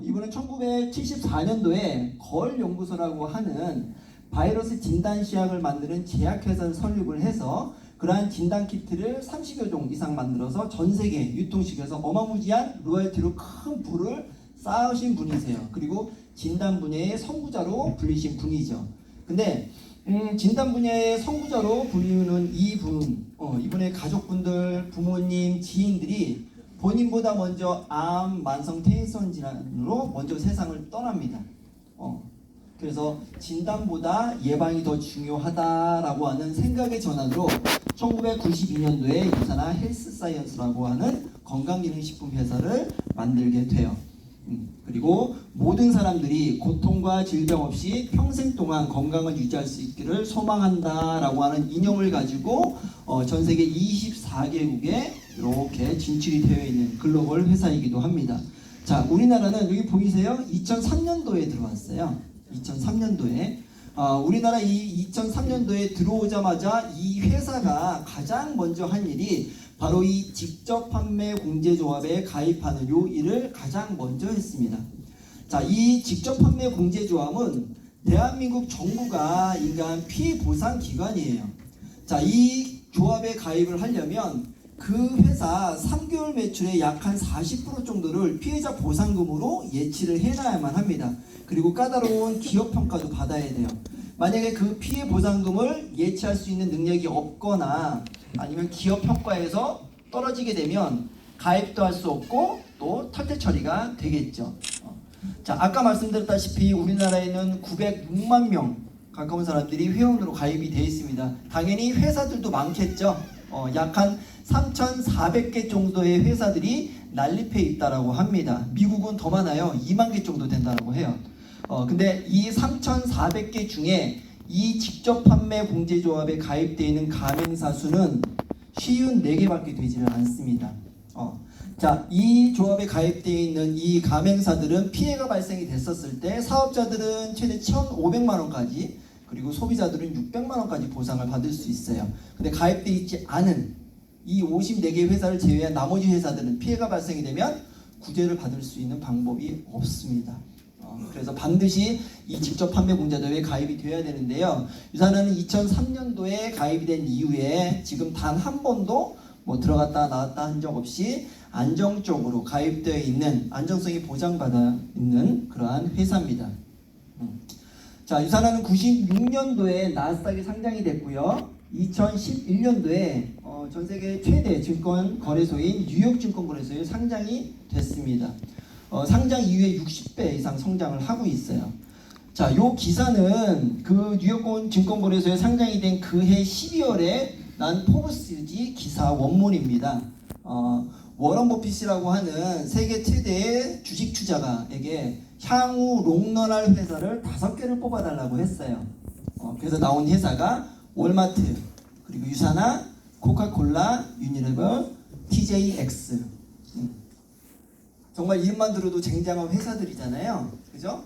이번에 1974년도에 걸 연구소라고 하는 바이러스 진단 시약을 만드는 제약회사를 설립을 해서 그러한 진단 키트를 30여 종 이상 만들어서 전 세계 유통시켜서 어마무지한 로열티로 큰 부를 쌓으신 분이세요. 그리고 진단 분야의 선구자로 불리신 분이죠. 근데 진단 분야의 선구자로 불리는 이분의 가족분들, 부모님, 지인들이 본인보다 먼저 암, 만성 퇴행성 질환으로 먼저 세상을 떠납니다. 그래서 진단보다 예방이 더 중요하다라고 하는 생각의 전환으로 1992년도에 유사나 헬스사이언스라고 하는 건강기능식품 회사를 만들게 돼요. 그리고 모든 사람들이 고통과 질병 없이 평생 동안 건강을 유지할 수 있기를 소망한다라고 하는 이념을 가지고 전 세계 24개국에 이렇게 진출이 되어 있는 글로벌 회사이기도 합니다. 자, 우리나라는 여기 보이세요? 2003년도에 들어왔어요. 2003년도에 우리나라 이 2003년도에 들어오자마자 이 회사가 가장 먼저 한 일이 바로 이 직접 판매 공제조합에 가입하는 요 일을 가장 먼저 했습니다. 자, 이 직접 판매 공제조합은 대한민국 정부가 인가한 피해 보상 기관이에요. 자, 이 조합에 가입을 하려면 그 회사 3개월 매출의 약 한 40% 정도를 피해자 보상금으로 예치를 해놔야만 합니다. 그리고 까다로운 기업 평가도 받아야 돼요. 만약에 그 피해 보상금을 예치할 수 있는 능력이 없거나 아니면 기업 평가에서 떨어지게 되면 가입도 할 수 없고 또 탈퇴 처리가 되겠죠. 자, 아까 말씀드렸다시피 우리나라에는 906만 명 가까운 사람들이 회원으로 가입이 되어 있습니다. 당연히 회사들도 많겠죠. 약 한 3,400개 정도의 회사들이 난립해 있다라고 합니다. 미국은 더 많아요. 2만 개 정도 된다고 해요. 근데 이 3,400개 중에 이 직접 판매 공제조합에 가입되어 있는 가맹사 수는 54개밖에 되지는 않습니다. 자, 이 조합에 가입되어 있는 이 가맹사들은 피해가 발생이 됐었을 때 사업자들은 최대 1,500만 원까지 그리고 소비자들은 600만 원까지 보상을 받을 수 있어요. 근데 가입되어 있지 않은 이 54개 회사를 제외한 나머지 회사들은 피해가 발생이 되면 구제를 받을 수 있는 방법이 없습니다. 그래서 반드시 이 직접 판매 공제조합에 가입이 되어야 되는데요. 유사는 2003년도에 가입이 된 이후에 지금 단 한 번도 들어갔다 나왔다 한 적 없이 안정적으로 가입되어 있는, 안정성이 보장받아 있는 그러한 회사입니다. 자, 유사나는 96년도에 나스닥에 상장이 됐고요. 2011년도에 전 세계 최대 증권 거래소인 뉴욕 증권거래소에 상장이 됐습니다. 상장 이후에 60배 이상 성장을 하고 있어요. 자, 요 기사는 그 뉴욕 증권거래소에 상장이 된 그해 12월에 난 포브스지 기사 원문입니다. 워런 버핏이라고 하는 세계 최대의 주식 투자가에게 향후 롱런할 회사를 5개를 뽑아달라고 했어요. 그래서 나온 회사가 월마트, 그리고 유사나, 코카콜라, 유니레버, TJX. 정말 이름만 들어도 쟁쟁한 회사들이잖아요. 그죠?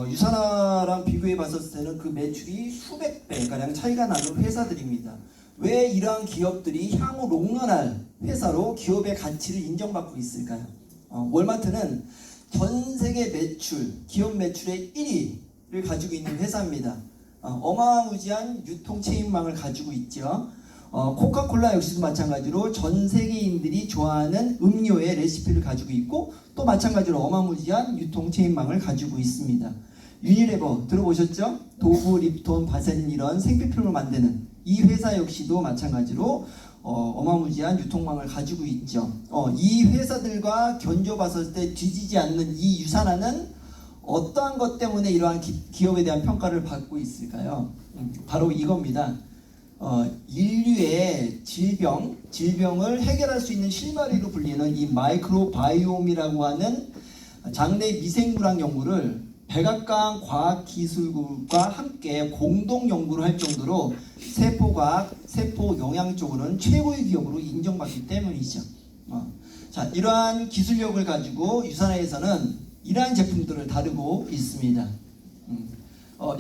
유사나랑 비교해 봤을 때는 그 매출이 수백 배 가량 차이가 나는 회사들입니다. 왜 이러한 기업들이 향후 롱런할 회사로 기업의 가치를 인정받고 있을까요? 월마트는 전 세계 매출, 기업 매출의 1위를 가지고 있는 회사입니다. 어마무지한 유통 체인망을 가지고 있죠. 코카콜라 역시도 마찬가지로 전 세계인들이 좋아하는 음료의 레시피를 가지고 있고 또 마찬가지로 어마무지한 유통 체인망을 가지고 있습니다. 유니레버 들어보셨죠? 도브, 립톤, 바세린 이런 생필품을 만드는 이 회사 역시도 마찬가지로 어마무지한 유통망을 가지고 있죠. 이 회사들과 견줘봤을 때 뒤지지 않는 이 유산화는 어떠한 것 때문에 이러한 기업에 대한 평가를 받고 있을까요? 바로 이겁니다. 인류의 질병을 해결할 수 있는 실마리로 불리는 이 마이크로바이옴이라고 하는 장내 미생물학 연구를 백악관 과학기술국과 함께 공동 연구를 할 정도로 세포과학, 세포 영양 쪽으로는 최고의 기업으로 인정받기 때문이죠. 자, 이러한 기술력을 가지고 유산화에서는 이러한 제품들을 다루고 있습니다.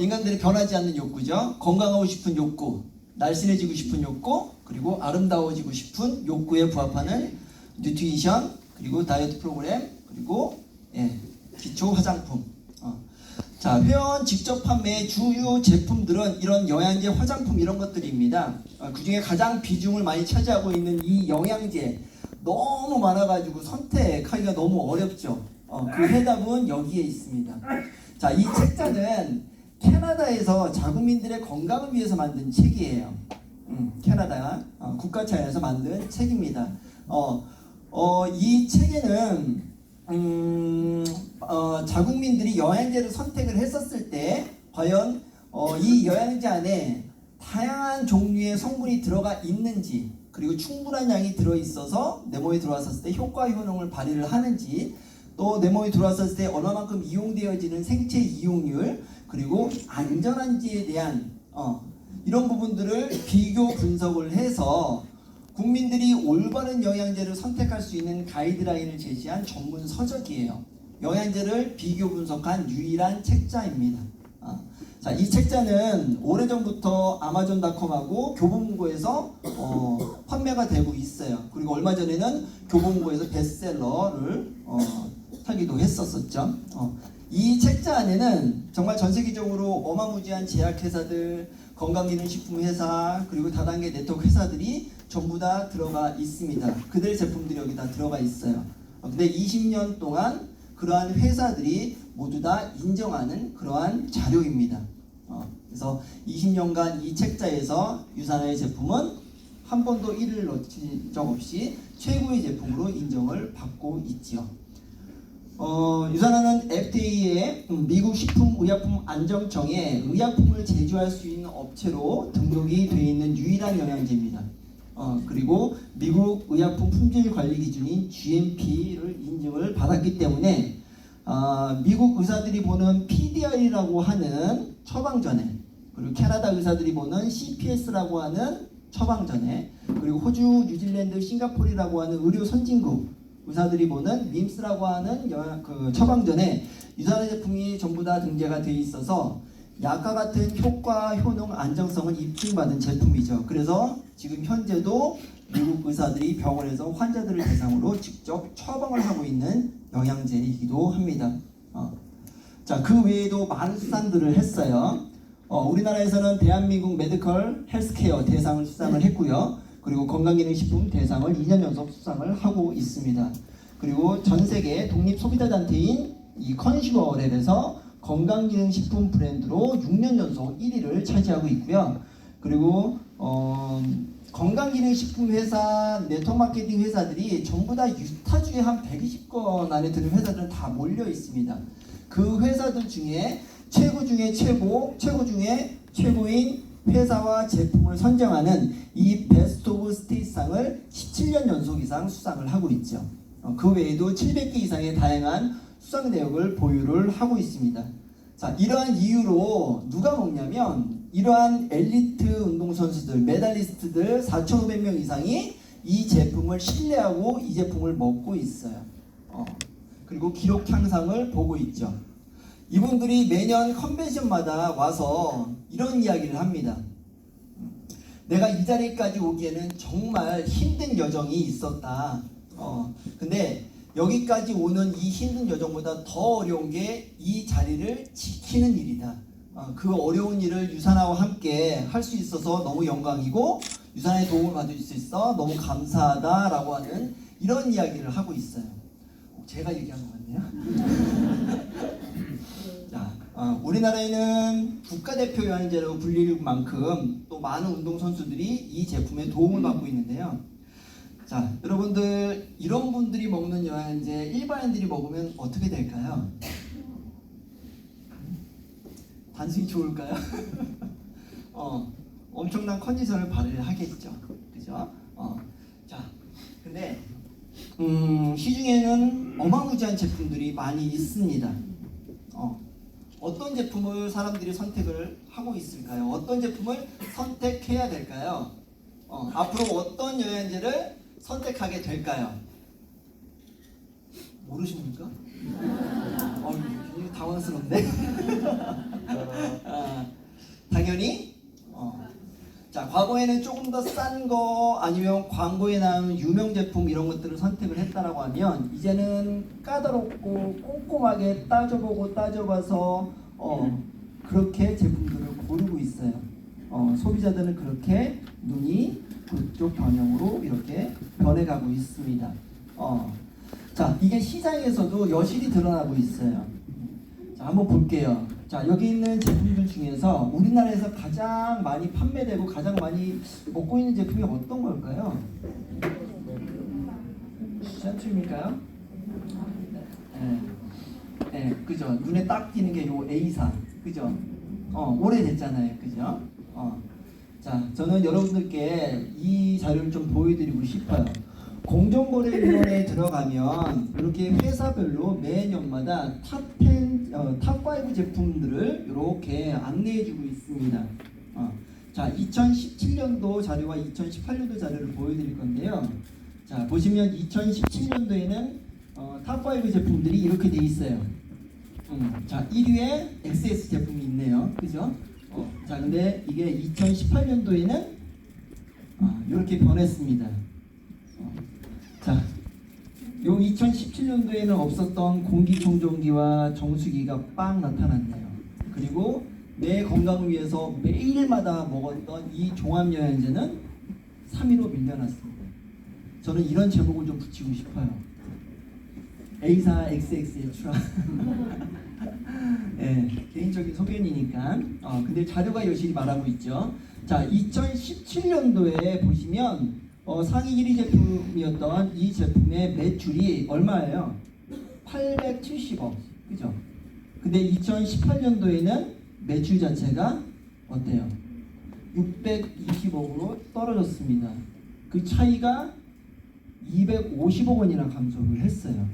인간들이 변하지 않는 욕구죠. 건강하고 싶은 욕구, 날씬해지고 싶은 욕구, 그리고 아름다워지고 싶은 욕구에 부합하는 뉴트리션, 그리고 다이어트 프로그램, 그리고 기초 화장품. 자, 회원 직접 판매 주요 제품들은 이런 영양제, 화장품 이런 것들입니다. 그 중에 가장 비중을 많이 차지하고 있는 이 영양제 너무 많아가지고 선택하기가 너무 어렵죠. 그 해답은 여기에 있습니다. 자, 이 책자는 캐나다에서 자국민들의 건강을 위해서 만든 책이에요. 캐나다 국가차에서 만든 책입니다. 이 책에는 자국민들이 영양제를 선택을 했었을 때 과연 이 영양제 안에 다양한 종류의 성분이 들어가 있는지, 그리고 충분한 양이 들어있어서 내 몸에 들어왔을 때 효과 효능을 발휘를 하는지, 또 내 몸에 들어왔을 때 얼마만큼 이용되어지는 생체 이용률, 그리고 안전한지에 대한 이런 부분들을 비교 분석을 해서 국민들이 올바른 영양제를 선택할 수 있는 가이드라인을 제시한 전문 서적이에요. 영양제를 비교 분석한 유일한 책자입니다. 자, 이 책자는 오래전부터 아마존닷컴하고 교보문고에서 판매가 되고 있어요. 그리고 얼마 전에는 교보문고에서 베스트셀러를 하기도 했었죠. 이 책자 안에는 정말 전 세계적으로 어마무지한 제약회사들, 건강기능식품회사, 그리고 다단계 네트워크 회사들이 전부 다 들어가 있습니다. 그들의 제품들이 여기 다 들어가 있어요. 근데 20년 동안 그러한 회사들이 모두 다 인정하는 그러한 자료입니다. 그래서 20년간 이 책자에서 유산화의 제품은 한 번도 1을 놓친 적 없이 최고의 제품으로 인정을 받고 있지요. 유산화는 FDA의 미국 식품의약품안정청에 의약품을 제조할 수 있는 업체로 등록이 되어 있는 유일한 영양제입니다. 그리고 미국 의약품 품질 관리 기준인 GMP를 인증을 받았기 때문에 미국 의사들이 보는 PDR이라고 하는 처방전에, 그리고 캐나다 의사들이 보는 CPS라고 하는 처방전에, 그리고 호주, 뉴질랜드, 싱가포르라고 하는 의료 선진국 의사들이 보는 밈스라고 하는 처방전에 유산화 제품이 전부 다 등재가 되어 있어서 약과 같은 효과, 효능, 안정성을 입증받은 제품이죠. 그래서 지금 현재도 미국 의사들이 병원에서 환자들을 대상으로 직접 처방을 하고 있는 영양제이기도 합니다. 자, 그 외에도 많은 수상들을 했어요. 우리나라에서는 대한민국 메디컬 헬스케어 대상을 수상을 했고요. 그리고 건강기능식품 대상을 2년 연속 수상을 하고 있습니다. 그리고 전세계 독립소비자단체인 이 컨슈머랩에서 건강기능식품 브랜드로 6년 연속 1위를 차지하고 있고요. 그리고 건강기능식품 회사, 네트워크마케팅 회사들이 전부 다 유타주에 한 120건 안에 드는 회사들은 다 몰려 있습니다. 그 회사들 중에 최고 중에 최고 중에 최고인 회사와 제품을 선정하는 이 베스트 오브 스테이트상을 17년 연속 이상 수상을 하고 있죠. 그 외에도 700개 이상의 다양한 수상 내역을 보유를 하고 있습니다. 자, 이러한 이유로 누가 먹냐면 이러한 엘리트 운동선수들, 메달리스트들 4,500명 이상이 이 제품을 신뢰하고 이 제품을 먹고 있어요. 그리고 기록 향상을 보고 있죠. 이분들이 매년 컨벤션마다 와서 이런 이야기를 합니다. 내가 이 자리까지 오기에는 정말 힘든 여정이 있었다. 근데 여기까지 오는 이 힘든 여정보다 더 어려운 게 이 자리를 지키는 일이다. 그 어려운 일을 유산화와 함께 할 수 있어서 너무 영광이고 유산화의 도움을 받을 수 있어 너무 감사하다라고 하는 이런 이야기를 하고 있어요. 제가 얘기한 것 같네요. 자, 우리나라에는 국가대표 영양제라고 불릴 만큼 또 많은 운동선수들이 이 제품에 도움을 받고 있는데요. 자, 여러분들 이런 분들이 먹는 영양제 일반인들이 먹으면 어떻게 될까요? 단순히 좋을까요? 엄청난 컨디션을 발휘하겠죠. 그죠? 자, 근데 시중에는 어마무지한 제품들이 많이 있습니다. 어떤 제품을 사람들이 선택을 하고 있을까요? 어떤 제품을 선택해야 될까요? 앞으로 어떤 영양제를 선택하게 될까요? 모르십니까? 굉장히 당황스럽네. 당연히 자, 과거에는 조금 더 싼 거 아니면 광고에 나오는 유명 제품 이런 것들을 선택을 했다라고 하면 이제는 까다롭고 꼼꼼하게 따져보고 따져봐서 그렇게 제품들을 고르고 있어요. 소비자들은 그렇게 눈이 그쪽 방향으로 이렇게 변해가고 있습니다. 자, 이게 시장에서도 여실히 드러나고 있어요. 자, 한번 볼게요. 자, 여기 있는 제품들 중에서 우리나라에서 가장 많이 판매되고 가장 많이 먹고 있는 제품이 어떤 걸까요? 션트입니까요? 네, 그죠. 눈에 딱 띄는 게 요 A사, 그죠. 오래됐잖아요, 그죠. 자, 저는 여러분들께 이 자료를 좀 보여드리고 싶어요. 공정거래위원회에 들어가면 이렇게 회사별로 매년마다 탑10, 탑5 제품들을 이렇게 안내해주고 있습니다. 자, 2017년도 자료와 2018년도 자료를 보여드릴 건데요. 자, 보시면 2017년도에는 탑5 제품들이 이렇게 돼 있어요. 자, 1위에 XS 제품이 있네요. 그죠? 자, 근데 이게 2018년도에는 이렇게 변했습니다. 자, 요 2017년도에는 없었던 공기청정기와 정수기가 빵 나타났네요. 그리고 내 건강을 위해서 매일마다 먹었던 이 종합영양제는 3위로 밀려났습니다. 저는 이런 제목을 좀 붙이고 싶어요. A사 XX에 출한. 네, 개인적인 소견이니까. 근데 자료가 여실히 말하고 있죠. 자, 2017년도에 보시면 상위 1위 제품이었던 이 제품의 매출이 얼마예요? 870억, 그죠? 근데 2018년도에는 매출 자체가 어때요? 620억으로 떨어졌습니다. 그 차이가 250억 원이나 감소를 했어요.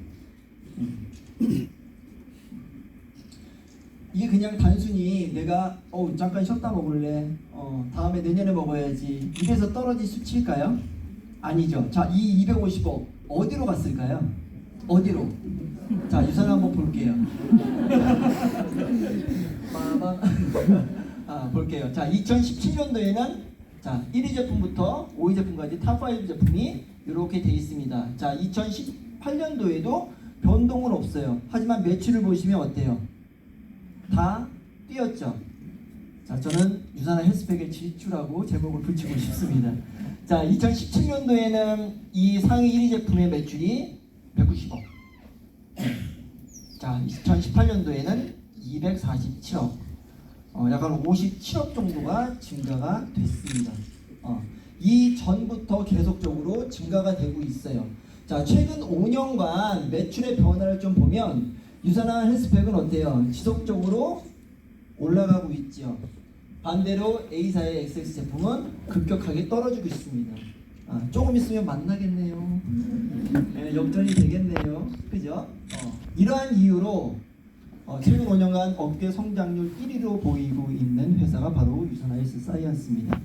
이게 그냥 단순히 내가 잠깐 쉬었다 먹을래, 다음에 내년에 먹어야지 이래서 떨어질 수치일까요? 아니죠. 자, 이 250억 어디로 갔을까요? 어디로? 자, 유선 한번 볼게요. 볼게요. 자, 2017년도에는 자, 1위 제품부터 5위 제품까지 탑5 제품이 이렇게 돼 있습니다. 자, 2018년도에도 변동은 없어요. 하지만 매출을 보시면 어때요? 다 뛰었죠. 자, 저는 유산한 헬스팩의 질주라고 제목을 붙이고 싶습니다. 자, 2017년도에는 이 상위 1위 제품의 매출이 190억. 자, 2018년도에는 247억. 약간 57억 정도가 증가가 됐습니다. 이 전부터 계속적으로 증가가 되고 있어요. 자, 최근 5년간 매출의 변화를 좀 보면 유산한 헬스팩은 어때요? 지속적으로 올라가고 있죠. 반대로 A사의 XX 제품은 급격하게 떨어지고 있습니다. 조금 있으면 만나겠네요. 네, 역전이 되겠네요. 그죠? 이러한 이유로 최근 5년간 업계 성장률 1위로 보이고 있는 회사가 바로 유산한 헬스사이언스입니다.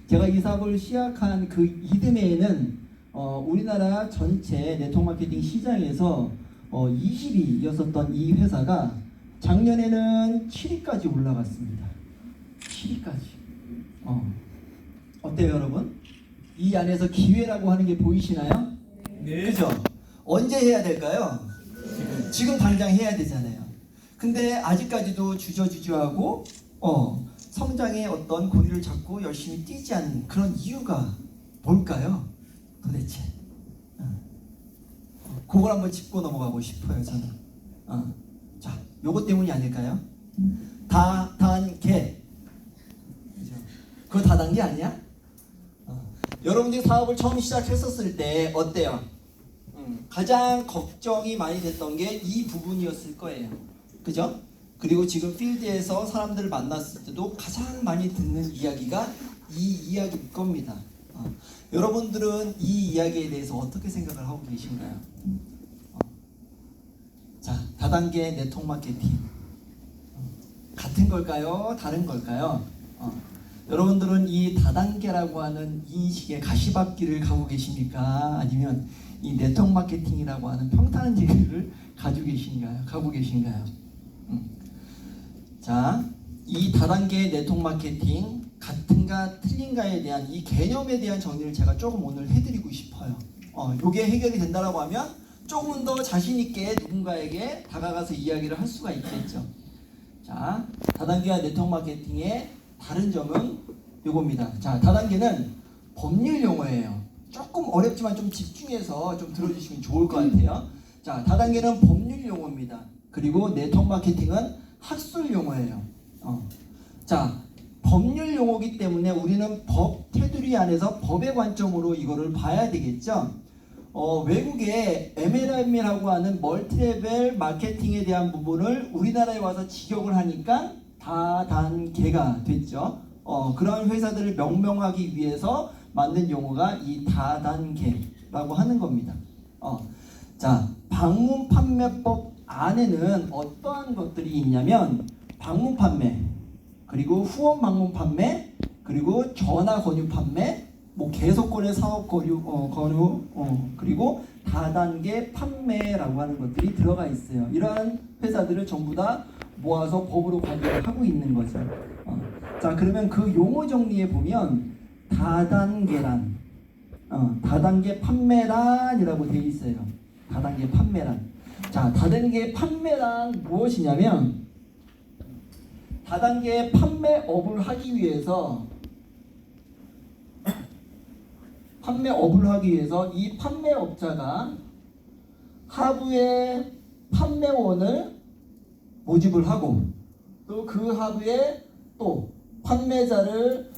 제가 이 사업을 시작한 그 이듬해에는 우리나라 전체 네트워크 마케팅 시장에서 20위였었던 이 회사가 작년에는 7위까지 올라갔습니다. 7위까지. 어때요, 여러분? 이 안에서 기회라고 하는 게 보이시나요? 네. 그죠? 언제 해야 될까요? 지금 당장 해야 되잖아요. 근데 아직까지도 주저주저하고 성장의 어떤 고리를 잡고 열심히 뛰지 않는 그런 이유가 뭘까요? 도대체. 그걸 한번 짚고 넘어가고 싶어요, 저는. 자, 요것 때문이 아닐까요? 다단계. 그거 다단계 아니야? 여러분들이 사업을 처음 시작했었을 때 어때요? 가장 걱정이 많이 됐던 게 이 부분이었을 거예요. 그죠? 그리고 지금 필드에서 사람들을 만났을 때도 가장 많이 듣는 이야기가 이 이야기일 겁니다. 여러분들은 이 이야기에 대해서 어떻게 생각을 하고 계신가요? 자, 다단계 네트워크 마케팅 같은 걸까요? 다른 걸까요? 여러분들은 이 다단계라고 하는 인식의 가시밭길을 가고 계십니까? 아니면 이 네트워크 마케팅이라고 하는 평탄한 길을 가고 계신가요? 자, 이 다단계 네트워크 마케팅 같은가 틀린가에 대한 이 개념에 대한 정리를 제가 조금 오늘 해드리고 싶어요. 요게 해결이 된다라고 하면 조금 더 자신 있게 누군가에게 다가가서 이야기를 할 수가 있겠죠. 자, 다단계와 네트워크 마케팅의 다른 점은 요겁니다. 자, 다단계는 법률 용어예요. 조금 어렵지만 좀 집중해서 좀 들어주시면 좋을 것 같아요. 자, 다단계는 법률 용어입니다. 그리고 네트워크 마케팅은 학술 용어예요. 자, 법률 용어이기 때문에 우리는 법 테두리 안에서 법의 관점으로 이거를 봐야 되겠죠. 외국의 MLM이라고 하는 멀티레벨 마케팅에 대한 부분을 우리나라에 와서 직역을 하니까 다단계가 됐죠. 그런 회사들을 명명하기 위해서 만든 용어가 이 다단계라고 하는 겁니다. 자, 방문 판매법 안에는 어떠한 것들이 있냐면 방문 판매, 그리고 후원 방문 판매, 그리고 전화 권유 판매, 뭐 계속거래 사업 권유, 그리고 다단계 판매라고 하는 것들이 들어가 있어요. 이러한 회사들을 전부 다 모아서 법으로 관리를 하고 있는 거죠. 자, 그러면 그 용어 정리에 보면 다단계란, 다단계 판매란이라고 되어 있어요. 다단계 판매란. 자, 다단계 판매란 무엇이냐면 다단계 판매업을 하기 위해서 이 판매업자가 하부에 판매원을 모집을 하고 또 그 하부에 또 판매자를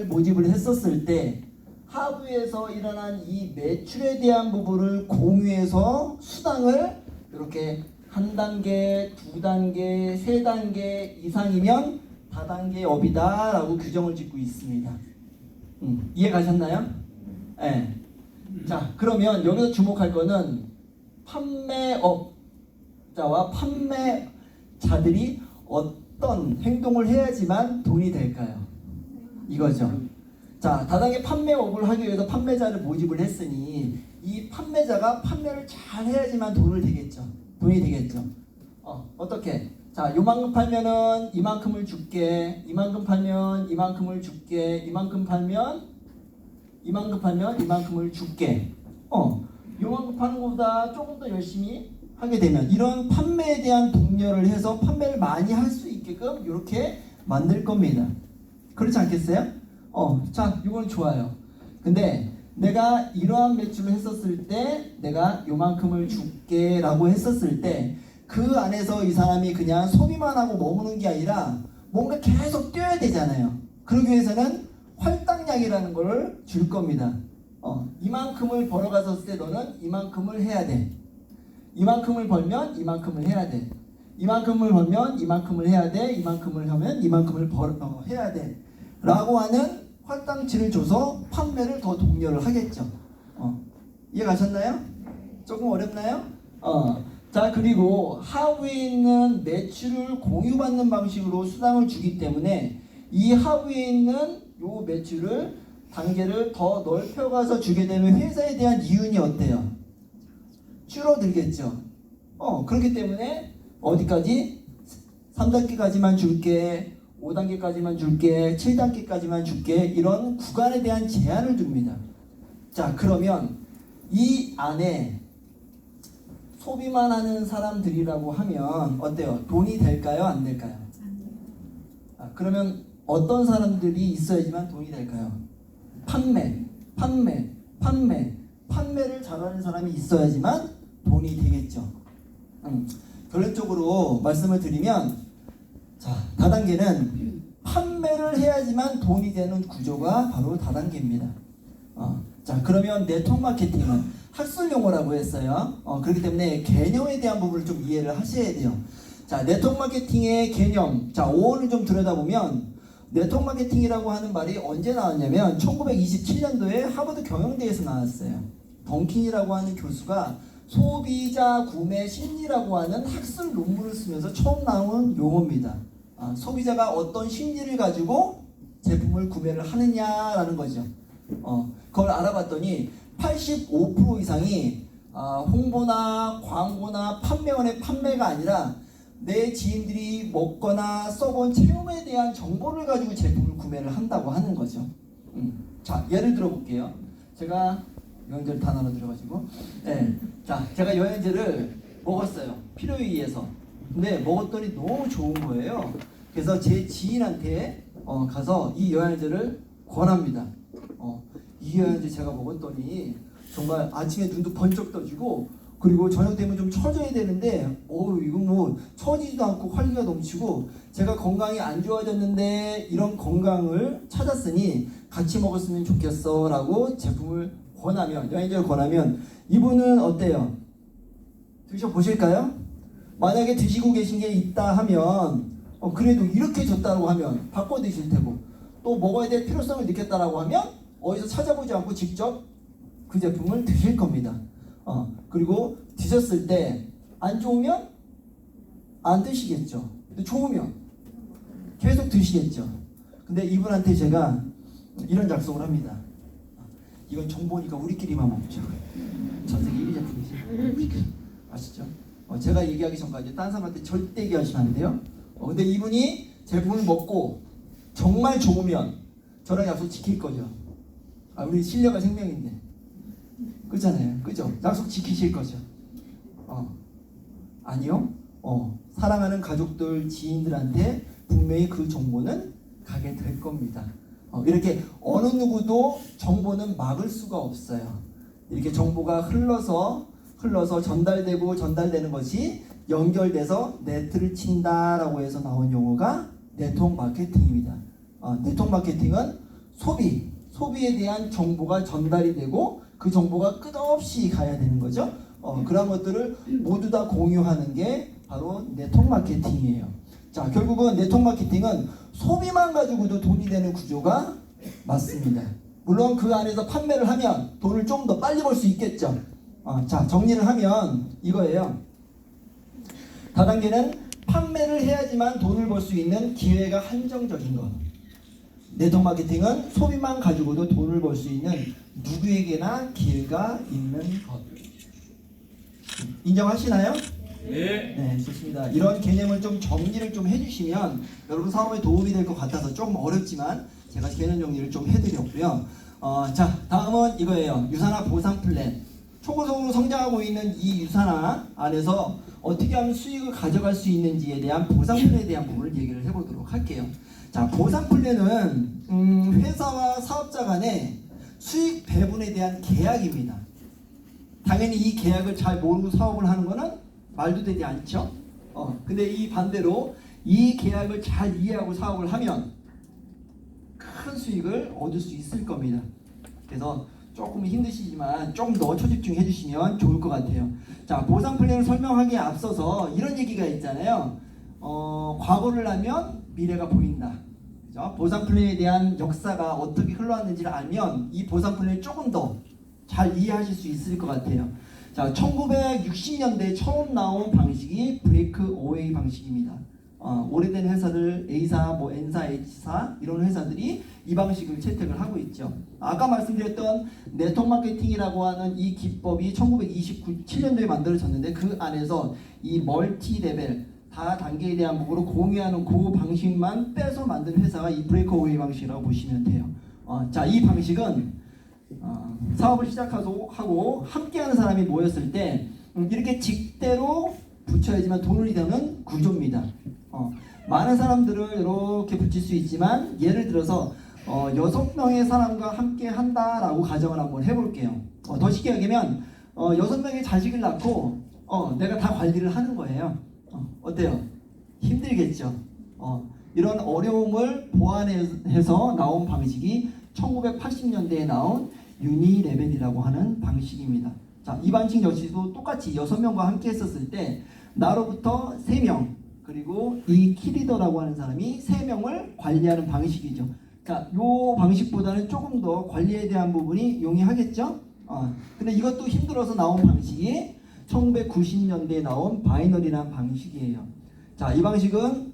모집을 했었을 때 하부에서 일어난 이 매출에 대한 부분을 공유해서 수당을 이렇게 한 단계, 두 단계, 세 단계 이상이면 다단계업이다 라고 규정을 짓고 있습니다. 이해 가셨나요? 네. 자, 그러면 여기서 주목할 거는 판매업자와 판매자들이 어떤 행동을 해야지만 돈이 될까요? 이거죠. 자, 다단계 판매업을 하기 위해서 판매자를 모집을 했으니 이 판매자가 판매를 잘 해야지만 돈이 되겠죠. 어떻게? 자, 요만큼 팔면은 이만큼을 줄게. 이만큼 팔면 이만큼을 줄게. 이만큼 팔면 이만큼을 줄게. 요만큼 파는 것보다 조금 더 열심히 하게 되면 이런 판매에 대한 독려를 해서 판매를 많이 할 수 있게끔 이렇게 만들 겁니다. 그렇지 않겠어요? 자, 이건 좋아요. 근데 내가 이러한 매출을 했었을 때 내가 요만큼을 줄게 라고 했었을 때 그 안에서 이 사람이 그냥 소비만 하고 머무는 게 아니라 뭔가 계속 뛰어야 되잖아요. 그러기 위해서는 할당량이라는 걸 줄 겁니다. 이만큼을 벌어갔었을 때 너는 이만큼을 해야 돼. 이만큼을 벌면 이만큼을 해야 돼. 이만큼을 벌면 이만큼을 해야 돼. 이만큼을 하면 이만큼을 해야 돼. 라고 하는 할당치를 줘서 판매를 더 독려를 하겠죠. 이해 가셨나요? 조금 어렵나요? 자, 그리고 하부에 있는 매출을 공유받는 방식으로 수당을 주기 때문에 이 하부에 있는 요 매출을 단계를 더 넓혀가서 주게 되면 회사에 대한 이윤이 어때요? 줄어들겠죠. 그렇기 때문에 어디까지? 3단계까지만 줄게, 5단계까지만 줄게, 7단계까지만 줄게, 이런 구간에 대한 제한을 둡니다. 자, 그러면 이 안에 소비만 하는 사람들이라고 하면 어때요? 돈이 될까요? 안 될까요? 그러면 어떤 사람들이 있어야지만 돈이 될까요? 판매를 잘하는 사람이 있어야지만 돈이 되겠죠. 결론적으로 말씀을 드리면, 자, 다단계는 판매를 해야지만 돈이 되는 구조가 바로 다단계입니다. 자, 그러면 네트워크 마케팅은 학술 용어라고 했어요. 그렇기 때문에 개념에 대한 부분을 좀 이해를 하셔야 돼요. 자, 네트워크 마케팅의 개념. 자, 5원을 좀 들여다보면 네트워크 마케팅이라고 하는 말이 언제 나왔냐면 1927년도에 하버드 경영대에서 나왔어요. 던킨이라고 하는 교수가 소비자 구매 심리라고 하는 학술 논문을 쓰면서 처음 나온 용어입니다. 소비자가 어떤 심리를 가지고 제품을 구매를 하느냐라는 거죠. 그걸 알아봤더니 85% 이상이 홍보나 광고나 판매원의 판매가 아니라 내 지인들이 먹거나 써본 체험에 대한 정보를 가지고 제품을 구매를 한다고 하는 거죠. 자, 예를 들어 볼게요. 제가 영양제를 다 나눠 들어가지고, 네. 자, 제가 영양제를 먹었어요. 필요에 의해서. 근데 먹었더니 너무 좋은 거예요. 그래서 제 지인한테 가서 이 영양제를 권합니다. 이 영양제 제가 먹었더니 정말 아침에 눈도 번쩍 떠지고, 그리고 저녁 되면 좀 처져야 되는데 이거 뭐 처지지도 않고 활기가 넘치고 제가 건강이 안 좋아졌는데 이런 건강을 찾았으니 같이 먹었으면 좋겠어 라고 제품을 권하면, 영양제를 권하면 이분은 어때요? 드셔보실까요? 만약에 드시고 계신 게 있다 하면 그래도 이렇게 줬다고 하면 바꿔 드실 테고, 또 먹어야 될 필요성을 느꼈다라고 하면 어디서 찾아보지 않고 직접 그 제품을 드실 겁니다. 그리고 드셨을 때 안 좋으면 안 드시겠죠. 근데 좋으면 계속 드시겠죠. 근데 이분한테 제가 이런 약속을 합니다. 이건 정보니까 우리끼리만 먹죠. 전 세계 1위 제품이지. 아시죠? 제가 얘기하기 전까지 딴 사람한테 절대 얘기하시면 안 돼요. 근데 이분이 제품을 먹고 정말 좋으면 저랑 약속 지킬 거죠. 우리 신뢰가 생명인데. 그렇잖아요. 그죠? 약속 지키실 거죠. 아니요. 사랑하는 가족들, 지인들한테 분명히 그 정보는 가게 될 겁니다. 이렇게 어느 누구도 정보는 막을 수가 없어요. 이렇게 정보가 흘러서 전달되는 것이 연결돼서 네트를 친다라고 해서 나온 용어가 네트워크 마케팅입니다. 네트워크 마케팅은 소비에 대한 정보가 전달이 되고 그 정보가 끝없이 가야 되는 거죠. 그런 것들을 모두 다 공유하는 게 바로 네트워크 마케팅이에요. 자, 결국은 네트워크 마케팅은 소비만 가지고도 돈이 되는 구조가 맞습니다. 물론 그 안에서 판매를 하면 돈을 좀 더 빨리 벌 수 있겠죠. 자, 정리를 하면 이거예요. 다단계는 판매를 해야지만 돈을 벌 수 있는 기회가 한정적인 것. 네트워크 마케팅은 소비만 가지고도 돈을 벌 수 있는 누구에게나 기회가 있는 것. 인정하시나요? 네, 좋습니다. 이런 개념을 좀 정리를 좀 해주시면 여러분 사업에 도움이 될 것 같아서 조금 어렵지만 제가 개념 정리를 좀 해드렸고요. 자, 다음은 이거예요. 유산화 보상 플랜. 초고속으로 성장하고 있는 이 유산화 안에서 어떻게 하면 수익을 가져갈 수 있는지에 대한 보상 플랜에 대한 부분을 얘기를 해보도록 할게요. 자, 보상 플랜은 회사와 사업자 간의 수익 배분에 대한 계약입니다. 당연히 이 계약을 잘 모르고 사업을 하는 거는 말도 되지 않죠. 근데 이 반대로 이 계약을 잘 이해하고 사업을 하면 큰 수익을 얻을 수 있을 겁니다. 그래서 조금 힘드시지만 조금 더 초집중해 주시면 좋을 것 같아요. 자, 보상 플랜을 설명하기에 앞서서 이런 얘기가 있잖아요. 과거를 알면 미래가 보인다. 그죠? 보상 플랜에 대한 역사가 어떻게 흘러왔는지를 알면 이 보상 플랜을 조금 더 잘 이해하실 수 있을 것 같아요. 자, 1960년대에 처음 나온 방식이 브레이크 어웨이 방식입니다. 오래된 회사들 A사, N사, H사 이런 회사들이 이 방식을 채택을 하고 있죠. 아까 말씀드렸던 네트워크 마케팅이라고 하는 이 기법이 1927년도에 만들어졌는데 그 안에서 이 멀티 레벨 다 단계에 대한 부분으로 공유하는 그 방식만 빼서 만든 회사가 이 브레이크 어웨이 방식이라고 보시면 돼요. 자, 이 방식은 사업을 시작하고 함께하는 사람이 모였을 때 이렇게 직대로 붙여야지만 돈이 되는 구조입니다. 많은 사람들을 이렇게 붙일 수 있지만 예를 들어서 6명의 사람과 함께 한다라고 가정을 한번 해볼게요. 더 쉽게 얘기하면 6명의 자식을 낳고 내가 다 관리를 하는 거예요. 어때요? 힘들겠죠. 이런 어려움을 보완해서 나온 방식이 1980년대에 나온 유니레벨이라고 하는 방식입니다. 자, 이 방식 역시도 똑같이 6명과 함께 했었을 때 나로부터 3명 그리고 이 키리더라고 하는 사람이 3명을 관리하는 방식이죠. 그러니까 이 방식보다는 조금 더 관리에 대한 부분이 용이하겠죠. 근데 이것도 힘들어서 나온 방식이 1990년대에 나온 바이너리라는 방식이에요. 자, 이 방식은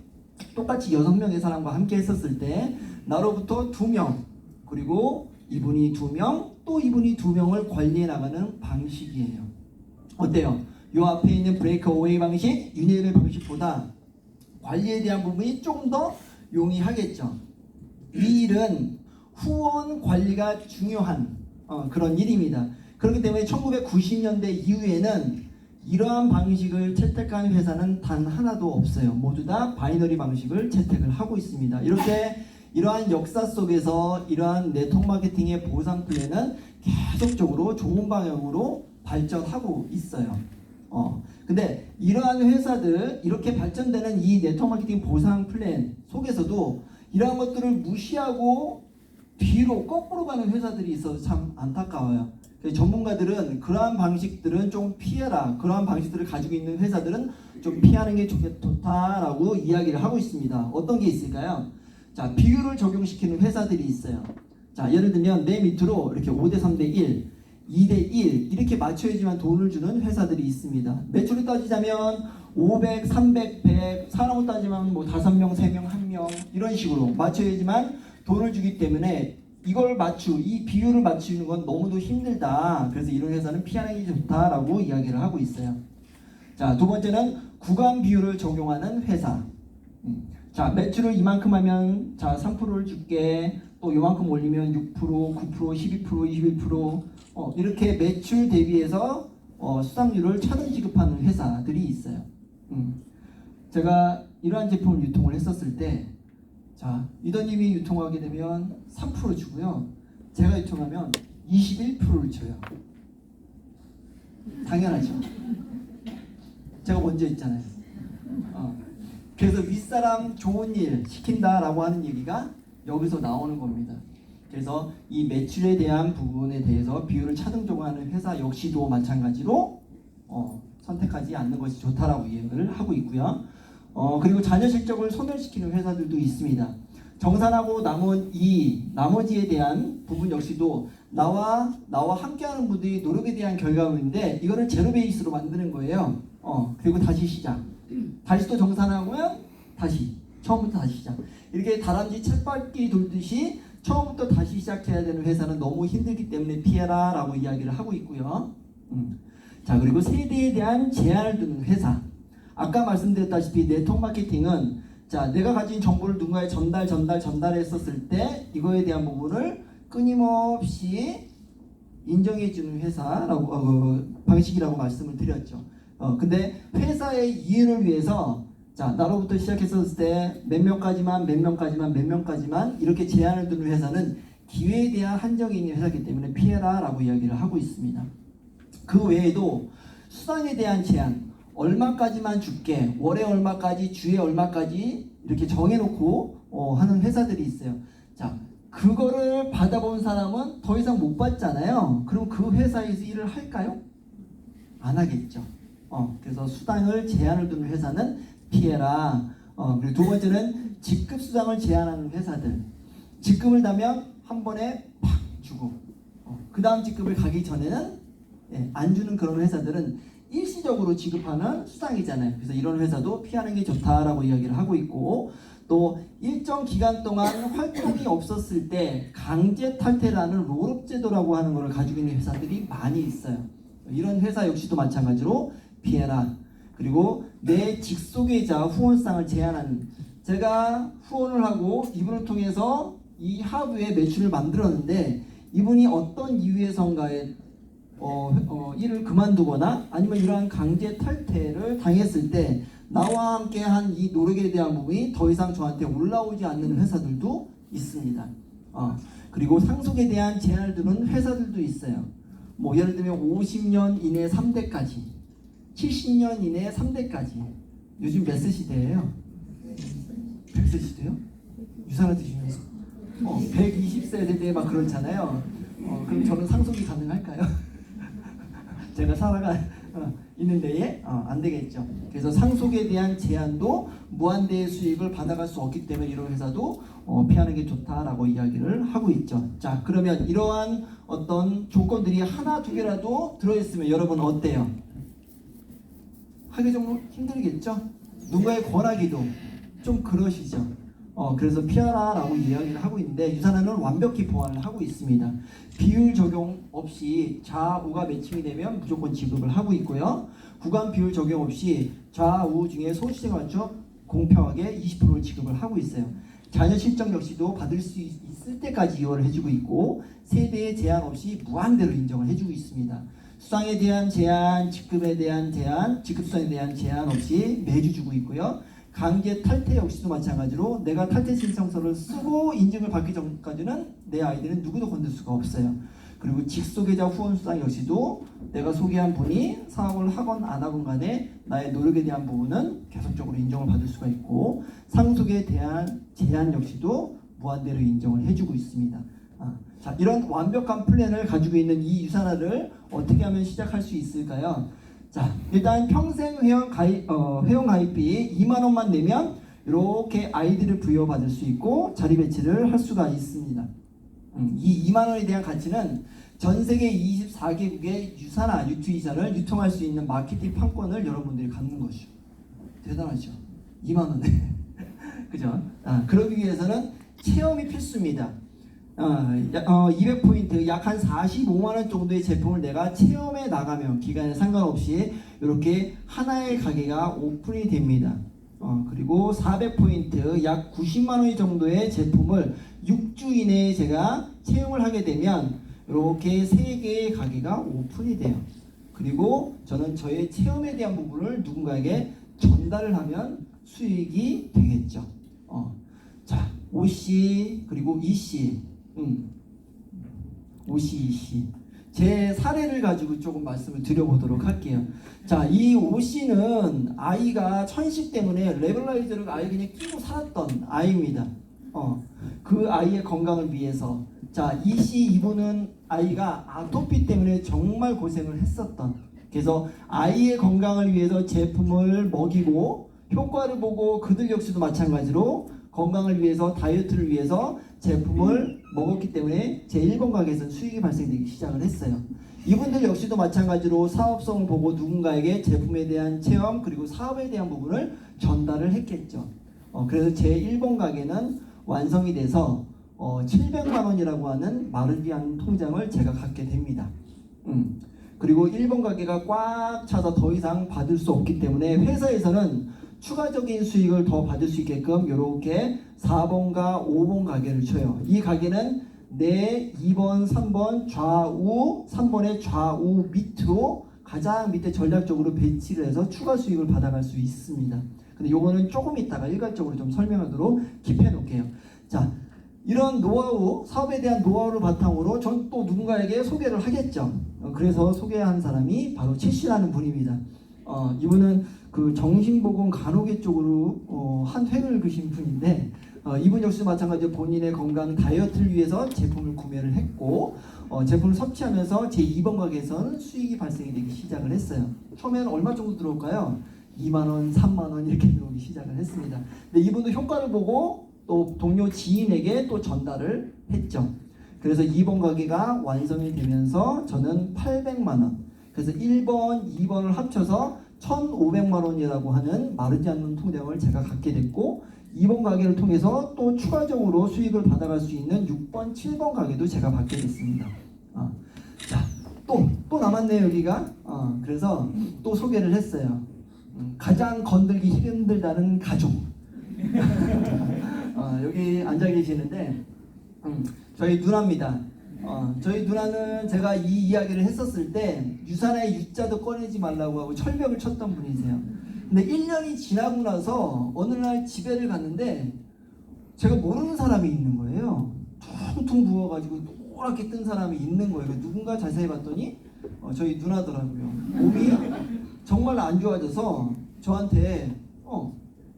똑같이 6명의 사람과 함께 했었을 때 나로부터 2명 그리고 이분이 2명 또 이분이 2명을 관리해 나가는 방식이에요. 어때요? 요 앞에 있는 브레이크 어웨이 방식, 유니레벨 방식보다 관리에 대한 부분이 조금 더 용이하겠죠. 이 일은 후원 관리가 중요한 그런 일입니다. 그렇기 때문에 1990년대 이후에는 이러한 방식을 채택한 회사는 단 하나도 없어요. 모두 다 바이너리 방식을 채택을 하고 있습니다. 이렇게 이러한 역사 속에서 이러한 네트워크 마케팅의 보상 플랜은 계속적으로 좋은 방향으로 발전하고 있어요. 근데 이러한 회사들, 이렇게 발전되는 이 네트워크 마케팅 보상 플랜 속에서도 이러한 것들을 무시하고 뒤로 거꾸로 가는 회사들이 있어서 참 안타까워요. 전문가들은 그러한 방식들은 좀 피해라, 그러한 방식들을 가지고 있는 회사들은 좀 피하는 게 좋다라고 이야기를 하고 있습니다. 어떤 게 있을까요? 자, 비율을 적용시키는 회사들이 있어요. 자, 예를 들면 내 밑으로 이렇게 5대 3대 1, 2대 1 이렇게 맞춰야지만 돈을 주는 회사들이 있습니다. 매출을 따지자면 500, 300, 100, 사람을 따지면 뭐 5명, 3명, 1명 이런 식으로 맞춰야지만 돈을 주기 때문에 이 비율을 맞추는 건 너무도 힘들다. 그래서 이런 회사는 피하는 게 좋다라고 이야기를 하고 있어요. 자, 두 번째는 구간 비율을 적용하는 회사. 자, 매출을 이만큼 하면 자 3%를 줄게. 또 요만큼 올리면 6%, 9%, 12%, 21% 이렇게 매출 대비해서 수당률을 차등 지급하는 회사들이 있어요. 제가 이러한 제품을 유통을 했었을 때, 자, 이더님이 유통하게 되면 3% 주고요. 제가 유통하면 21%를 줘요. 당연하죠. 제가 먼저 했잖아요. 그래서 윗사람 좋은 일 시킨다라고 하는 얘기가 여기서 나오는 겁니다. 그래서 이 매출에 대한 부분에 대해서 비율을 차등 적용하는 회사 역시도 마찬가지로 선택하지 않는 것이 좋다라고 이야기를 하고 있고요. 그리고 자녀 실적을 소멸시키는 회사들도 있습니다. 정산하고 남은 이 나머지에 대한 부분 역시도 나와 함께하는 분들이 노력에 대한 결과물인데 이거를 제로 베이스로 만드는 거예요. 그리고 다시 시작. 다시 또 정산하고요. 다시 처음부터 다시 시작. 이렇게 다람쥐 쳇바퀴 돌듯이 처음부터 다시 시작해야 되는 회사는 너무 힘들기 때문에 피해라 라고 이야기를 하고 있고요. 자, 그리고 세대에 대한 제한을 두는 회사. 아까 말씀드렸다시피 네트워크 마케팅은 자, 내가 가진 정보를 누군가에 전달했었을 때 이거에 대한 부분을 끊임없이 인정해주는 회사라고 방식이라고 말씀을 드렸죠. 근데 회사의 이해를 위해서 자, 나로부터 시작했었을 때 몇 명까지만 이렇게 제한을 두는 회사는 기회에 대한 한정이 있는 회사이기 때문에 피해라 라고 이야기를 하고 있습니다. 그 외에도 수당에 대한 제한, 얼마까지만 줄게, 월에 얼마까지, 주에 얼마까지 이렇게 정해놓고 하는 회사들이 있어요. 자, 그거를 받아본 사람은 더 이상 못 받잖아요. 그럼 그 회사에서 일을 할까요? 안 하겠죠. 그래서 수당을 제한을 두는 회사는 피해라. 그리고 두 번째는 직급 수당을 제한하는 회사들. 직급을 다면 한 번에 팍 주고 그 다음 직급을 가기 전에는 안 주는 그런 회사들은 일시적으로 지급하는 수당이잖아요. 그래서 이런 회사도 피하는 게 좋다라고 이야기를 하고 있고, 또 일정 기간 동안 활동이 없었을 때 강제 탈퇴라는 롤업 제도라고 하는 것을 가지고 있는 회사들이 많이 있어요. 이런 회사 역시도 마찬가지로 피해라. 그리고 내 직속의자 후원상을 제한하는, 제가 후원을 하고 이분을 통해서 이 하부의 매출을 만들었는데 이분이 어떤 이유에선가에 일을 그만두거나 아니면 이러한 강제 탈퇴를 당했을 때 나와 함께 한 이 노력에 대한 부분이 더 이상 저한테 올라오지 않는 회사들도 있습니다. 그리고 상속에 대한 제한을 두는 회사들도 있어요. 뭐 예를 들면 50년 이내 3대까지, 70년 이내 3대까지. 요즘 몇 세 시대예요? 100세 시대요? 유산을 드시면서 120세 세대 막 그렇잖아요. 그럼 저는 상속이 가능할까요? 제가 살아가 있는 데에 안 되겠죠. 그래서 상속에 대한 제한도 무한대의 수익을 받아갈 수 없기 때문에 이런 회사도 피하는 게 좋다라고 이야기를 하고 있죠. 자, 그러면 이러한 어떤 조건들이 하나 두 개라도 들어있으면 여러분 어때요? 하기 좀 힘들겠죠? 누군가에 권하기도 좀 그러시죠. 그래서 피하라라고 이야기를 하고 있는데 유산화는 완벽히 보완을 하고 있습니다. 비율 적용 없이 좌우가 매칭이 되면 무조건 지급을 하고 있고요. 구간 비율 적용 없이 좌우 중에 소수에 맞춰 공평하게 20%를 지급을 하고 있어요. 자녀 실적 역시도 받을 수 있을 때까지 이월을 해주고 있고 세대에 제한 없이 무한대로 인정을 해주고 있습니다. 수당에 대한 제한, 직급에 대한 제한, 직급수당에 대한 제한 없이 매주 주고 있고요. 강제 탈퇴 역시도 마찬가지로 내가 탈퇴 신청서를 쓰고 인증을 받기 전까지는 내 아이들은 누구도 건들 수가 없어요. 그리고 직소계좌 후원 수당 역시도 내가 소개한 분이 사업을 하건 안 하건 간에 나의 노력에 대한 부분은 계속적으로 인정을 받을 수가 있고 상속에 대한 제한 역시도 무한대로 인정을 해주고 있습니다. 자, 이런 완벽한 플랜을 가지고 있는 이 유산화를 어떻게 하면 시작할 수 있을까요? 자, 일단 평생 회원 가입비 2만 원만 내면 이렇게 아이디를 부여받을 수 있고 자리 배치를 할 수가 있습니다. 이 2만 원에 대한 가치는 전 세계 24개국의 유산화, 유투이자를 유통할 수 있는 마케팅 판권을 여러분들이 갖는 것이죠. 대단하죠? 2만 원에. 그죠? 그러기 위해서는 체험이 필수입니다. 200포인트 약 한 45만 원 정도의 제품을 내가 체험에 나가면 기간에 상관없이 이렇게 하나의 가게가 오픈이 됩니다. 그리고 400포인트 약 90만 원 정도의 제품을 6주 이내에 제가 체험을 하게 되면 이렇게 3개의 가게가 오픈이 돼요. 그리고 저는 저의 체험에 대한 부분을 누군가에게 전달을 하면 수익이 되겠죠. 자, OC 그리고 EC, OC, EC 제 사례를 가지고 조금 말씀을 드려보도록 할게요. 자, 이 OC는 아이가 천식 때문에 레벨라이저를 아예 그냥 끼고 살았던 아이입니다. 그 아이의 건강을 위해서. 자, EC 이분은 아이가 아토피 때문에 정말 고생을 했었던, 그래서 아이의 건강을 위해서 제품을 먹이고 효과를 보고 그들 역시도 마찬가지로 건강을 위해서 다이어트를 위해서 제품을 먹었기 때문에 제 1번 가게에서는 수익이 발생되기 시작을 했어요. 이분들 역시도 마찬가지로 사업성을 보고 누군가에게 제품에 대한 체험 그리고 사업에 대한 부분을 전달을 했겠죠. 그래서 제 1번 가게는 완성이 돼서 700만 원이라고 하는 마르지 않는 통장을 제가 갖게 됩니다. 그리고 1번 가게가 꽉 차서 더 이상 받을 수 없기 때문에 회사에서는 추가적인 수익을 더 받을 수 있게끔 이렇게 4번과 5번 가게를 쳐요. 이 가게는 내 2번, 3번 좌우, 3번의 좌우 밑으로 가장 밑에 전략적으로 배치를 해서 추가 수익을 받아갈 수 있습니다. 근데 요거는 조금 이따가 일괄적으로 좀 설명하도록 킵해 놓을게요. 자, 이런 노하우, 사업에 대한 노하우를 바탕으로 전 또 누군가에게 소개를 하겠죠. 그래서 소개한 사람이 바로 최씨라는 분입니다. 이분은 그 정신보건 간호계 쪽으로 한 획을 그신 분인데 이분 역시 마찬가지로 본인의 건강 다이어트를 위해서 제품을 구매를 했고 제품을 섭취하면서 제 2번 가게에서는 수익이 발생이 되기 시작을 했어요. 처음에는 얼마 정도 들어올까요? 2만원, 3만원 이렇게 들어오기 시작을 했습니다. 근데 이분도 효과를 보고 또 동료 지인에게 또 전달을 했죠. 그래서 2번 가게가 완성이 되면서 저는 800만원, 그래서 1번, 2번을 합쳐서 1,500만 원이라고 하는 마르지 않는 통장을 제가 갖게 됐고 2번 가게를 통해서 또 추가적으로 수익을 받아갈 수 있는 6번, 7번 가게도 제가 받게 됐습니다. 자, 또 남았네요 여기가. 그래서 또 소개를 했어요. 가장 건들기 힘들다는 가족. 여기 앉아 계시는데 저희 누나입니다. 저희 누나는 제가 이 이야기를 했었을 때 유산화의 유자도 꺼내지 말라고 하고 철벽을 쳤던 분이세요. 근데 1년이 지나고 나서 어느 날 집에를 갔는데 제가 모르는 사람이 있는 거예요. 퉁퉁 부어가지고 노랗게 뜬 사람이 있는 거예요. 누군가 자세히 봤더니 저희 누나더라고요. 몸이 정말 안 좋아져서 저한테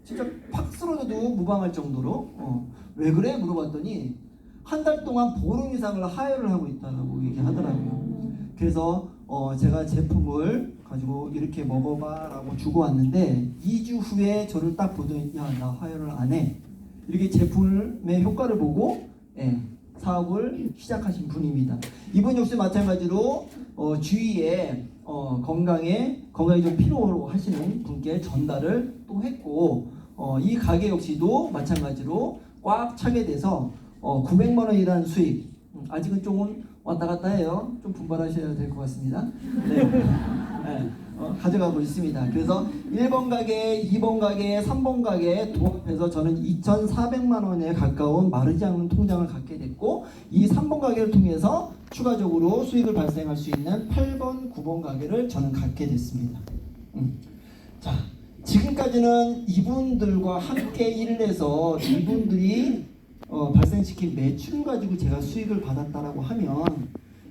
진짜 팍 쓰러져도 무방할 정도로 왜 그래? 물어봤더니 한 달 동안 보름 이상을 하혈을 하고 있다고 얘기하더라고요. 그래서 제가 제품을 가지고 이렇게 먹어봐 라고 주고 왔는데 2주 후에 저를 딱 보더니 야, 나 하혈을 안 해. 이렇게 제품의 효과를 보고 사업을 시작하신 분입니다. 이분 역시 마찬가지로 주위에 건강에 좀 필요로 하시는 분께 전달을 또 했고 이 가게 역시도 마찬가지로 꽉 차게 돼서 900만 원이라는 수익, 아직은 조금 왔다 갔다 해요. 좀 분발하셔야 될 것 같습니다. 네. 네. 가져가고 있습니다. 그래서 1번 가게, 2번 가게, 3번 가게 도합해서 저는 2,400만 원에 가까운 마르지 않는 통장을 갖게 됐고, 이 3번 가게를 통해서 추가적으로 수익을 발생할 수 있는 8번, 9번 가게를 저는 갖게 됐습니다. 자, 지금까지는 이분들과 함께 일을 해서 이분들이 발생시킨 매출을 가지고 제가 수익을 받았다라고 하면,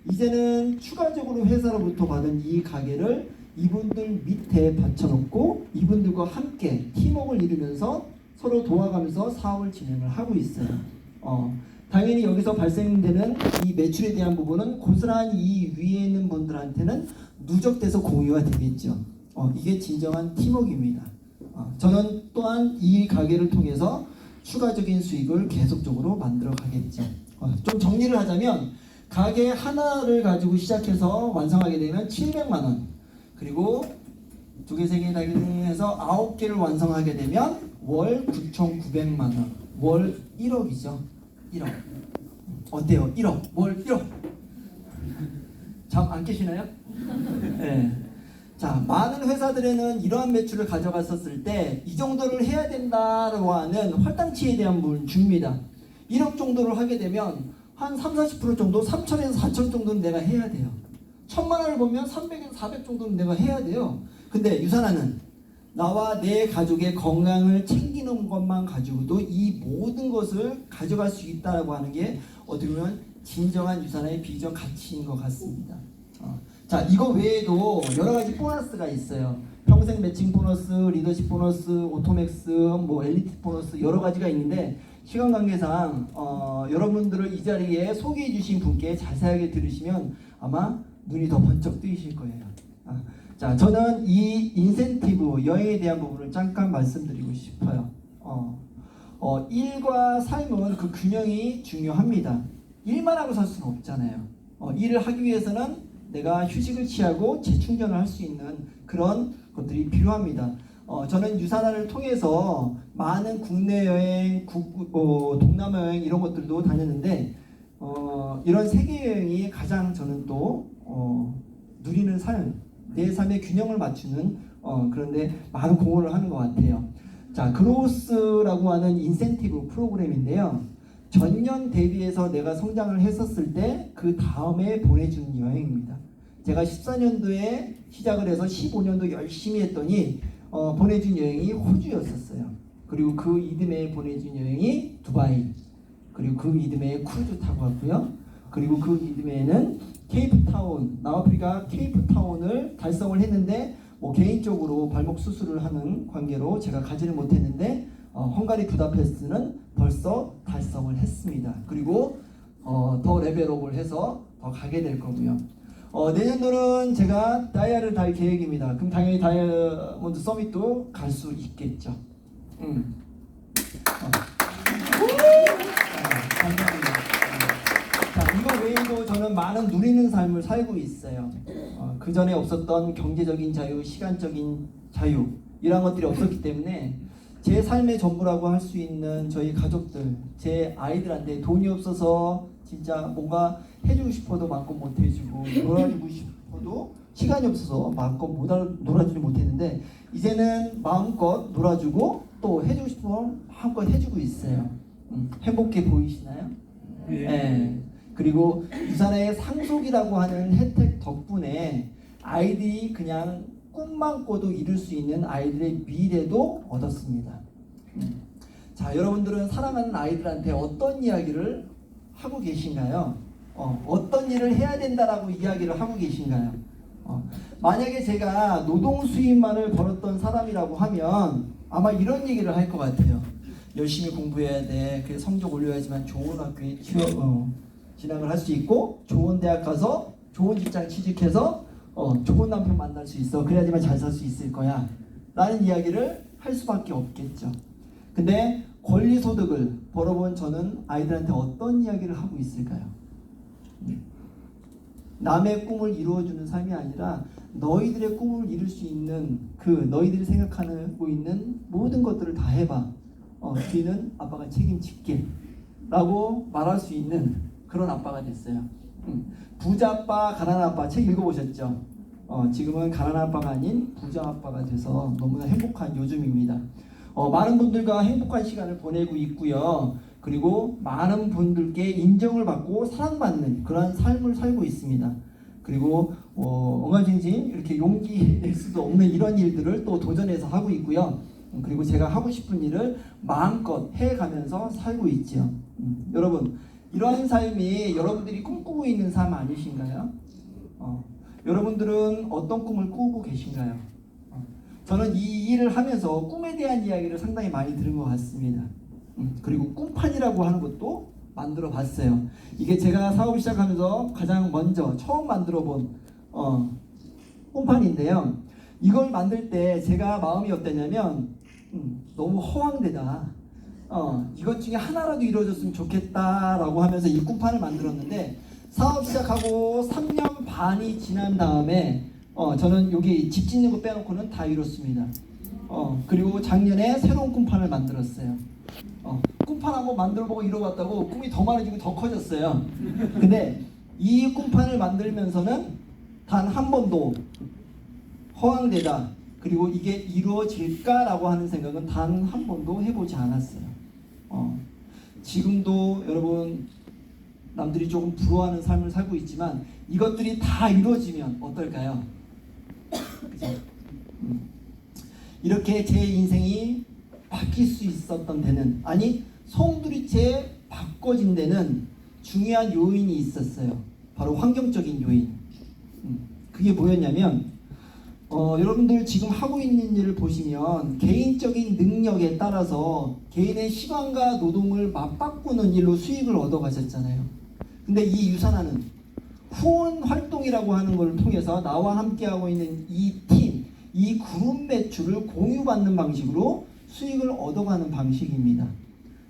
이제는 추가적으로 회사로부터 받은 이 가게를 이분들 밑에 받쳐놓고 이분들과 함께 팀워크를 이루면서 서로 도와가면서 사업을 진행을 하고 있어요. 당연히 여기서 발생되는 이 매출에 대한 부분은 고스란히 이 위에 있는 분들한테는 누적돼서 공유가 되겠죠. 이게 진정한 팀워크입니다. 저는 또한 이 가게를 통해서 추가적인 수익을 계속적으로 만들어 가겠죠. 좀 정리를 하자면, 가게 하나를 가지고 시작해서 완성하게 되면 700만 원, 그리고 2개, 3개, 4개 해서 9개를 완성하게 되면 월 9,900만 원, 월 1억이죠. 1억. 어때요? 1억, 월 1억. 잠 안 깨시나요? 네. 자, 많은 회사들에는 이러한 매출을 가져갔었을 때 이 정도를 해야 된다라고 하는 활당치에 대한 부분을 줍니다. 1억 정도를 하게 되면 한 30-40% 정도, 3천에서 4천 정도는 내가 해야 돼요. 1,000만 원을 보면 300에서 400 정도는 내가 해야 돼요. 근데 유산하는 나와 내 가족의 건강을 챙기는 것만 가지고도 이 모든 것을 가져갈 수 있다고 하는 게 어떻게 보면 진정한 유산의 비전 가치인 것 같습니다. 자, 이거 외에도 여러 가지 보너스가 있어요. 평생 매칭 보너스, 리더십 보너스, 오토맥스, 뭐 엘리트 보너스 여러 가지가 있는데, 시간 관계상 여러분들을 이 자리에 소개해 주신 분께 자세하게 들으시면 아마 눈이 더 번쩍 뜨이실 거예요. 자, 저는 이 인센티브, 여행에 대한 부분을 잠깐 말씀드리고 싶어요. 일과 삶은 그 균형이 중요합니다. 일만 하고 살 수는 없잖아요. 일을 하기 위해서는 내가 휴식을 취하고 재충전을 할 수 있는 그런 것들이 필요합니다. 저는 유산화를 통해서 많은 국내 여행, 동남아 여행 이런 것들도 다녔는데, 이런 세계 여행이 가장 저는 또 누리는 삶, 내 삶의 균형을 맞추는 그런데 많은 공헌을 하는 것 같아요. 자, 그로스라고 하는 인센티브 프로그램인데요. 전년 대비해서 내가 성장을 했었을 때 그 다음에 보내주는 여행입니다. 제가 14년도에 시작을 해서 15년도 열심히 했더니 보내준 여행이 호주였었어요. 그리고 그 이듬해 보내준 여행이 두바이, 그리고 그 이듬해에 크루즈 타고 왔고요. 그리고 그 이듬해에는 케이프타운, 남아프리카 케이프타운을 달성을 했는데, 개인적으로 발목 수술을 하는 관계로 제가 가지를 못했는데 헝가리 부다페스트는 벌써 달성을 했습니다. 그리고 더 레벨업을 해서 더 가게 될 거고요. 내년도는 제가 다이아를 달 계획입니다. 그럼 당연히 다이아몬드 서밋도 갈 수 있겠죠. 감사합니다. 자, 이거 외에도 저는 많은 누리는 삶을 살고 있어요. 그 전에 없었던 경제적인 자유, 시간적인 자유, 이런 것들이 없었기 때문에 제 삶의 전부라고 할 수 있는 저희 가족들, 제 아이들한테 돈이 없어서 진짜 뭔가 해주고 싶어도 마음껏 못 해주고, 놀아주고 싶어도 시간이 없어서 마음껏 놀아주지 못했는데, 이제는 마음껏 놀아주고 또 해주고 싶으면 마음껏 해주고 있어요. 행복해 보이시나요? 네. 그리고 유산의 상속이라고 하는 혜택 덕분에 아이들이 그냥 꿈만 꿔도 이룰 수 있는 아이들의 미래도 얻었습니다. 자, 여러분들은 사랑하는 아이들한테 어떤 이야기를 하고 계신가요? 어떤 일을 해야 된다라고 이야기를 하고 계신가요? 만약에 제가 노동 수입만을 벌었던 사람이라고 하면 아마 이런 얘기를 할 것 같아요. 열심히 공부해야 돼. 그래서 성적 올려야지만 좋은 학교에 진학을 할 수 있고, 좋은 대학 가서 좋은 직장 취직해서 좋은 남편 만날 수 있어. 그래야지만 잘 살 수 있을 거야 라는 이야기를 할 수밖에 없겠죠. 근데 권리소득을 벌어본 저는 아이들한테 어떤 이야기를 하고 있을까요? 남의 꿈을 이루어주는 삶이 아니라 너희들의 꿈을 이룰 수 있는 그 너희들이 생각하고 있는 모든 것들을 다 해봐. 뒤는 아빠가 책임질게 라고 말할 수 있는 그런 아빠가 됐어요. 부자 아빠, 가난한 아빠 책 읽어보셨죠? 지금은 가난한 아빠가 아닌 부자 아빠가 돼서 너무나 행복한 요즘입니다. 많은 분들과 행복한 시간을 보내고 있고요. 그리고 많은 분들께 인정을 받고 사랑받는 그런 삶을 살고 있습니다. 그리고 엉망진진 이렇게 용기 낼 수도 없는 이런 일들을 또 도전해서 하고 있고요. 그리고 제가 하고 싶은 일을 마음껏 해가면서 살고 있죠. 여러분, 이러한 삶이 여러분들이 꿈꾸고 있는 삶 아니신가요? 여러분들은 어떤 꿈을 꾸고 계신가요? 저는 이 일을 하면서 꿈에 대한 이야기를 상당히 많이 들은 것 같습니다. 그리고 꿈판이라고 하는 것도 만들어 봤어요. 이게 제가 사업을 시작하면서 가장 먼저 처음 만들어 본 꿈판인데요. 이걸 만들 때 제가 마음이 어땠냐면 너무 허황되다. 이것 중에 하나라도 이루어졌으면 좋겠다라고 하면서 이 꿈판을 만들었는데 사업 시작하고 3년 반이 지난 다음에 저는 여기 집 짓는 거 빼놓고는 다 이뤘습니다. 그리고 작년에 새로운 꿈판을 만들었어요. 꿈판 한번 만들어보고 이뤄봤다고 꿈이 더 많아지고 더 커졌어요. 근데 이 꿈판을 만들면서는 단 한 번도 허황되다 그리고 이게 이루어질까라고 하는 생각은 단 한 번도 해보지 않았어요. 지금도 여러분 남들이 조금 부러워하는 삶을 살고 있지만 이것들이 다 이루어지면 어떨까요? 그죠? 이렇게 제 인생이 바뀔 수 있었던 데는 아니 송두리째 바꿔진 데는 중요한 요인이 있었어요. 바로 환경적인 요인. 그게 뭐였냐면 여러분들 지금 하고 있는 일을 보시면 개인적인 능력에 따라서 개인의 시간과 노동을 맞바꾸는 일로 수익을 얻어가셨잖아요. 근데 이 유산하는 후원 활동이라고 하는 걸 통해서 나와 함께하고 있는 이 팀, 이 그룹 매출을 공유받는 방식으로 수익을 얻어가는 방식입니다.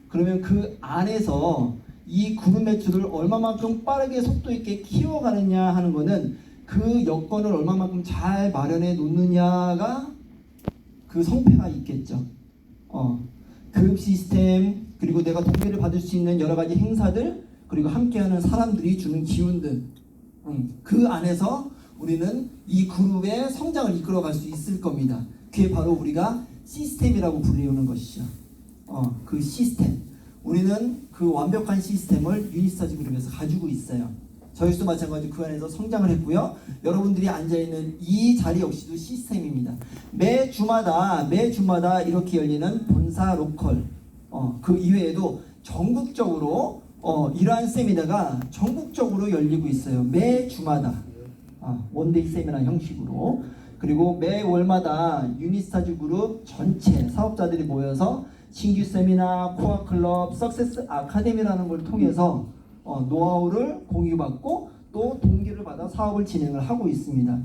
그러면 그 안에서 이 그룹 매출을 얼마만큼 빠르게 속도 있게 키워가느냐 하는 거는 그 여건을 얼마만큼 잘 마련해 놓느냐가 그 성패가 있겠죠. 교육 시스템, 그리고 내가 동기를 받을 수 있는 여러 가지 행사들, 그리고 함께하는 사람들이 주는 기운들, 그 안에서 우리는 이 그룹의 성장을 이끌어갈 수 있을 겁니다. 그게 바로 우리가 시스템이라고 불리우는 것이죠. 그 시스템, 우리는 그 완벽한 시스템을 유니스타즈 그룹에서 가지고 있어요. 저희도 마찬가지로 그 안에서 성장을 했고요. 여러분들이 앉아있는 이 자리 역시도 시스템입니다. 매 주마다 이렇게 열리는 본사 로컬, 그 이외에도 전국적으로 이러한 세미나가 전국적으로 열리고 있어요. 매 주마다 원데이 세미나 형식으로. 그리고 매 월마다 유니스타즈 그룹 전체 사업자들이 모여서 신규 세미나, 코어 클럽, 석세스 아카데미라는 걸 통해서 노하우를 공유받고 또 동기를 받아 사업을 진행을 하고 있습니다.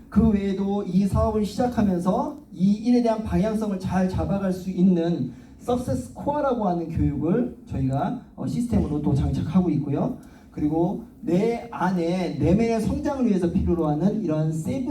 그 외에도 이 사업을 시작하면서 이 일에 대한 방향성을 잘 잡아갈 수 있는 석세스 코어라고 하는 교육을 저희가 시스템으로 또 장착하고 있고요. 그리고 내 안에 내면의 성장을 위해서 필요로 하는 이러한 세븐